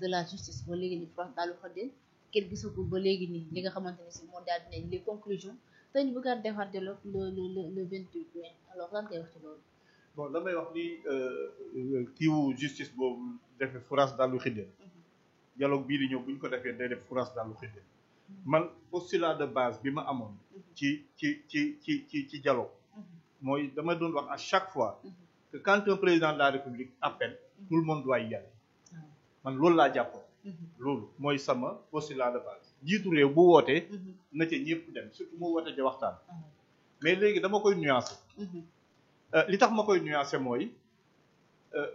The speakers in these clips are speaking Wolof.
de la justice ba léegi nii France daal di kenn gisagul ba léegi nii li nga xamante ne si moo daal di ne les conclusions te ñu bëggaat defaat dialogue le 28 mai alors lan ngay wax ci loolu. bon damay wax ni kiiwu justice boobu defee France daal lu xiddeen dialogue bii di ñëw bu ñu ko defee day def France daal lu xiddeen man postulat de base bi ma amoon ci dialogue mooy dama doon wax à chaque fois que quand un président de la République appelle tout le monde doit y aller man loolu laa jàppoon loolu mooy sama postulat de base jiitu réew bu wootee na ca ñëpp dem surtout mu woote ja waxtaan mais léegi dama koy nuancer li tax ma koy nuancer mooy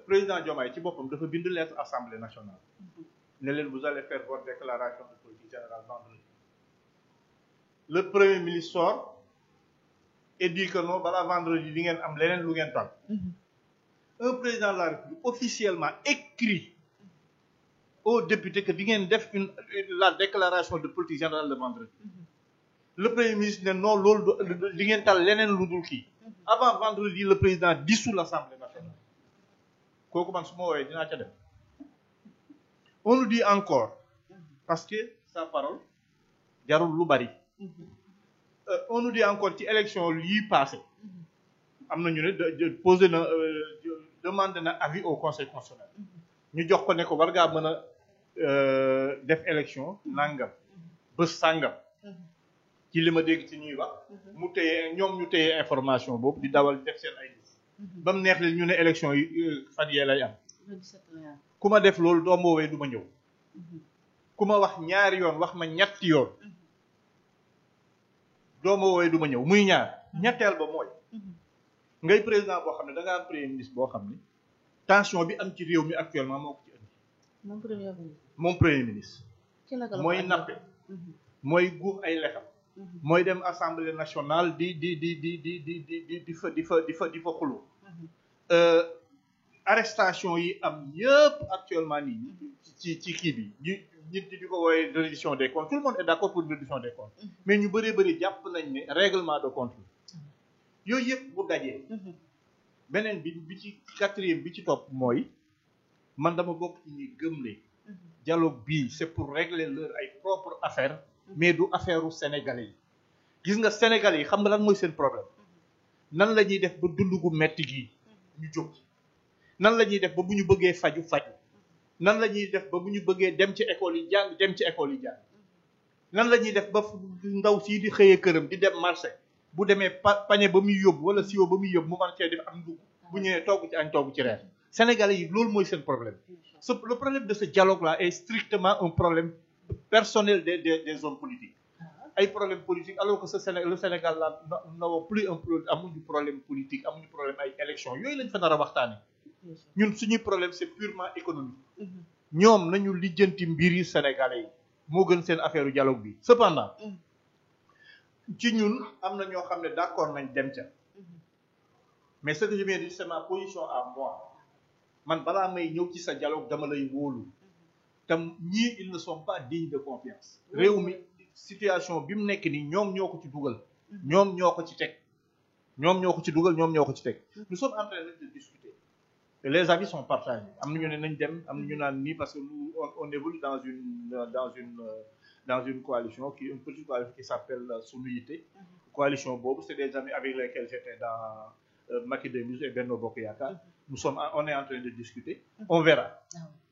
président Diomaye ci boppam dafa bind lettre assemblée nationale ne leen vous allez faire votre déclaration de politique générale vendredi le premier ministre sort et dit que non balaa vendredi di ngeen am leneen lu ngeen tal un président de la République officiellement écrit aux députés que di ngeen def la déclaration de politique générale le vendredi le premier ministre ne non loolu di ngeen tal leneen lu dul kii avant vendredi le président dissout l'Assemblée nationale kooku man su ma woowee dinaa ca dem on nous dit encore parce que sa parole jarul lu bari on nous dit encore ci élection yi passé am na ñu ne posé na demande na avis au conseil constitutionnel ñu jox ko ne ko war ngaa mën a def élection nangam bés sàngam ci li ma dégg ci ñuy wax mu téye ñoom ñu téye information boobu di dawal def seen ay liste ba mu neex leen ñu ne élection yi fan yee lay am ku ma def loolu doo ma woowee du ma ñëw ku ma wax ñaari yoon wax ma ñetti yoon doo ma woowee du ma ñëw muy ñaar ñetteel ba mooy ngay président boo xam ne da nga am premier ministre boo xam ne tension bi am ci réew mi actuellement moo ko ci indi moom premier ministre mooy nappe mooy guux ay lexam mooy dem assemblée nationale di fa xuloo arrestation yi am yëpp actuellement nii ci kii bi nit di ko wooye reddition des comptes tout le monde est d'accord pour reddition des comptes mais ñu bëree bëri jàpp nañ ne règlement de compte yooyu yëpp bu dajee beneen bi ci quatrième bi ci topp mooy man dama bokk ci ñi gëm ne dialogue bii c'est pour régler leur ay propre affaire mais du affaire u sénégalais yi gis nga sénégalais yi xam nga lan mooy seen problème nan la ñuy def ba dund gu metti gii ñu jóg nan la ñuy def ba bu ñu bëggee faju nan la ñuy def ba bu ñu bëggee dem ci école yi jàng dem ci école yi jàng nan la ñuy def ba ndaw sii di xëyee këram di dem marché bu demee pañe ba muy yóbbu wala siwo ba muy yóbbu mu mën cee def am ndugg bu ñëwee togg ci añ togg ci reer sénégalais yi loolu mooy seen problème le problème de ce dialogue là est strictement un problème personnel des hommes politiques ay problème politique alors que le Sénégal là n'avons plus amuñu problème politique amuñu problème ay élection yooyu lañ fa nar a waxtaane ñun suñuy problème c'est purement économique ñoom nañu lijjanti mbir yi sénégalais yi moo gën seen affaire dialogue bi cependant ci ñun am na ñoo xam ne d'accord nañ dem ca mais ce que je viens de dire c'est ma position à moi man balaa may ñëw ci sa dialogue dama lay wóolu tam ñii ils ne sont pas dignes de confiance réew mi situation bi mu nekk nii ñoom ñoo ko ci dugal ñoom ñoo ko ci teg ñoom ñoo ko ci dugal ñoom ñoo ko ci teg nous sommes en train de discuter et les avis sont partagés am na ñu ne nañ dem am na ñu naan nii parce que nous on évolue dans une coalition une petite coalition qui s'appelle Sunu Yité coalition boobu c'est des amis avec lesquels j'étais dans Macky 2012 et Benno Bokk Yaakaar on est en train de discuter on verra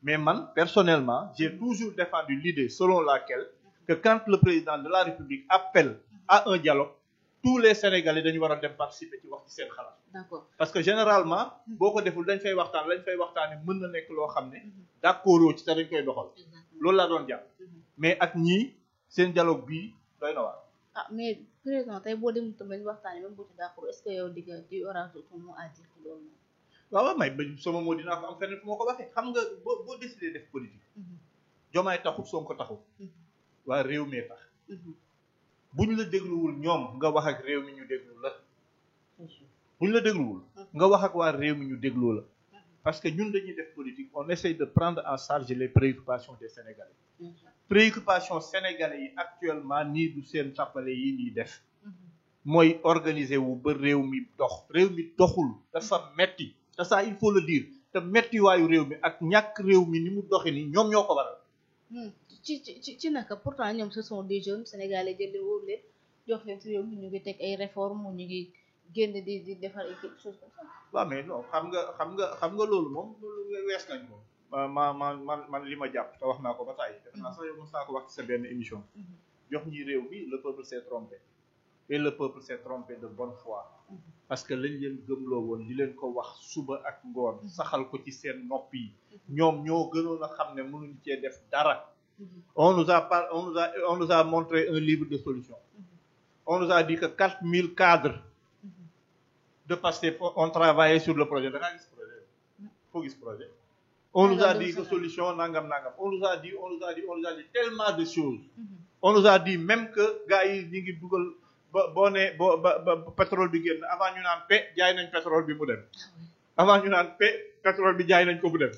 mais man personnellement j'ai toujours défendu l'idée selon laquelle que quand le président de la République appelle à un dialogue tous les Sénégalais dañu war a dem participer ci wax ci seen xalaat d'accord parce que généralement boo ko deful dañ fay waxtaan lañ fay waxtaane mën na nekk loo xam ne d'accord ci te dañ koy doxal loolu laa doon jàpp mais ak ñii seen dialogue bii doy na waar mais président tey boo demul tamit waxtaane même bu ci d'accord est-ce que yow di auras ton mot à dire loolu moom waaw may ba sama moo dinaa ko am feneen fu ma ko waxee xam nga boo décidé def politique Diomaye taxul Sonko taxul waa réew mi tax bu ñu la dégluwul ñoom nga wax ak réew mi ñu déglu la bu ñu la dégluwul nga wax ak waa réew mi ñu déglu la parce que ñun dañuy def politique on essaye de prendre en charge les préoccupations des Sénégalais préoccupation sénégalais yi actuellement nii du seen tappale yi ñuy def mooy organiser wu ba réew mi dox réew mi doxul dafa metti te ça il faut le dire te mettiwaayu réew mi ak ñàkk réew mi ni mu doxe ni ñoom ñoo ko waral. ci naka pourtant ñoom ce sont des jeunes sénégalais jële wóor leen jox leen ci réew mi ñu ngi teg ay réformes ñu ngi génn di defar ay quelque chose comme ça. waaw mais non xam nga loolu moom loolu wees nañ ko. man li ma jàpp te wax naa ko ba tàyyi. def naa sax yow mos naa ko wax ci sa benn émission. jox ñi réew mi le peuple s'est trompé. et le peuple s'est trompé de bonne foi. parce que lañ leen gëmloo woon di leen ko wax suba ak ngoon saxal ko ci seen nopp yi ñoom ñoo gënoon a xam ne mënuñ cee def dara. on nous a montré un livre de solution. On nous a dit que 4000 cadres de Pastef ont travaillé sur le projet. Da ngaa gis projet foo gis projet. On nous a dit que solution nangam. On nous a dit tellement de choses. On nous a dit même que gars yi ñu ngi dugal ba pétrole bi génn avant ñu naan jaay nañ pétrole bi mu dem. Avant ñu naan pétrole bi jaay nañ ko mu dem.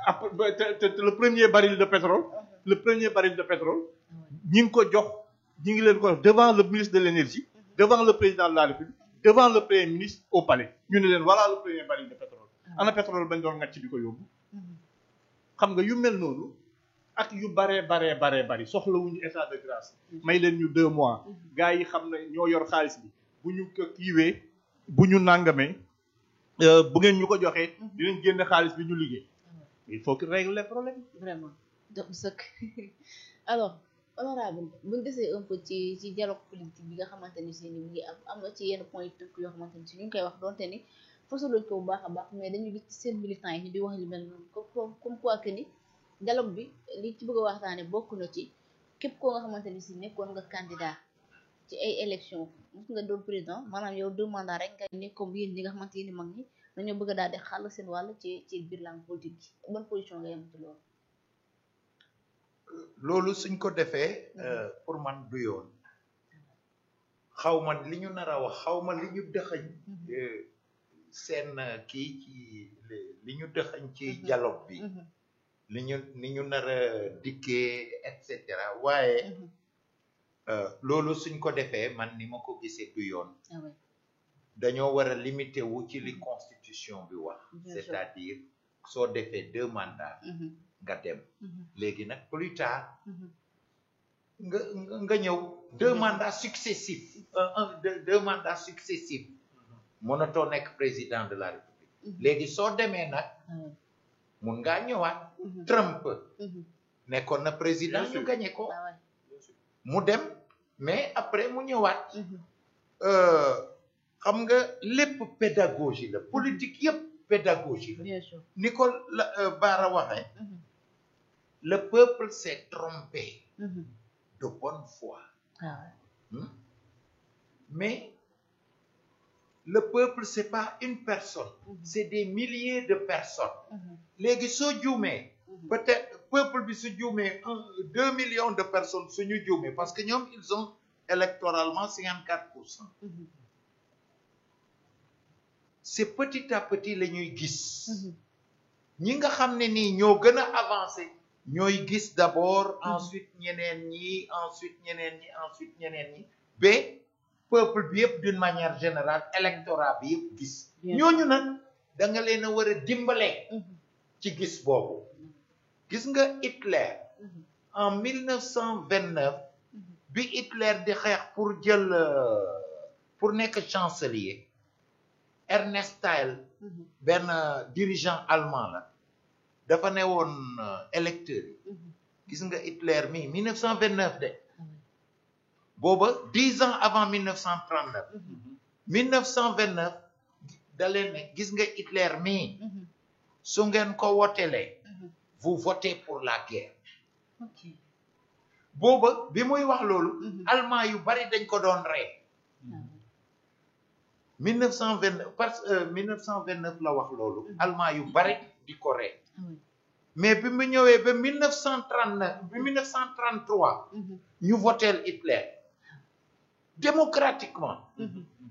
Après le premier baril de pétrole. ñi ngi ko jox. ñu ngi leen ko devant le ministre de l'énergie, devant le président de la République, devant le premier ministre au palais ñu ne leen voilà le premier baril de pétrole. ana pétrole bañ doon ngàcc di ko yóbbu. xam nga yu mel noonu ak yu bari soxlawuñu état de grâce. may leen ñu 2 mois. gars yi xam ne ñoo yor xaalis bi bu ñu ko kiiwee bu ñu nàngamee bu ngeen ñu ko joxee. dinañ génne xaalis bi ñu liggéey. il faut que régler les problèmes. Vraiment donc sëkk alors. honorable buñ desee un peu ci dialogue politique bi nga xamante ni si ni mu ngi am na ci yenn point yu tënk yoo xamante ni si ñu ngi koy wax donte ni fasaluñ ko bu baax a baax mais dañu gis ci seen militants yi ñu di wax lu mel noonu comme quoi que ni dialogue bi li ci bëgg a waxtaane bokk na ci képp koo nga xamante ni si nekkoon nga candidat ci ay élection mos nga doon président maanaam yow 2 mandats rek nga ne comme yéen ñi nga xamante ni mag ñi dañoo bëgg daal di xàll seen wàll ci biir langue politique bi bonne position nga yem ci loolu. loolu suñ ko defee pour man du yoon xaw ma li ñu nar a wax xaw ma li ñu dëxañ seen kii ci li ñu dëxañ ci dialogue bi li ñu nar a dikkee et cetera waaye loolu suñ ko defee man ni ma ko gisee du yoon dañoo war a limité wu ci li constitution bi wax c'est-à-dire soo defee 2 mandats nga dem léegi nag plus tard nga ñëw 2 mandats successifs 2 mandats successifs mënatoo nekk président de la république léegi soo demee nag mun ngaa ñëwaat Trump nekkoon na président ñu gagné ko mu dem mais après mu ñëwaat xam nga lépp pédagogie la politique yépp pédagogie la ni ko Bara waxee le peuple s'est trompé de bonne foi mais le peuple c'est pas une personne c'est des milliers de personnes léegi soo juumee peut-être peuple bi su juumee 2 millions de personnes suñu juumee parce que ñoom ils ont électoralement 54%. C'est petit à petit la ñuy gis ñi nga xam ne nii ñoo gën a avancé ñooy gis d'abord ensuite ñeneen ñi ba peuple bi yëpp d'une manière générale électorat bi yëpp gis ñooñu nag da nga leen a war a dimbale ci gis boobu gis nga Hitler en 1929 bi Hitler di xeex pour jël pour nekk chancelier Ernest Staël benn dirigeant allemand la dafa ne woon électeurs yi gis nga Hitler mi 1929 de booba 10 ans avant 1939 1929 da leen ne gis nga Hitler mi su ngeen ko wotelee vous votez pour la guerre booba bi muy wax loolu allemand yu bari dañ ko doon rey 1929 parce que 1929 la wax loolu allemand yu bari di ko rey mais bi mu ñëwee ba 1939 bi 1933 ñu voteel Hitler démocratiquement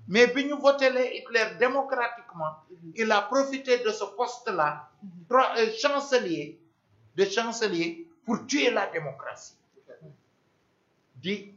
mais bi ñu votelee Hitler démocratiquement il a profité de ce poste-là chancelier pour tuer la démocratie di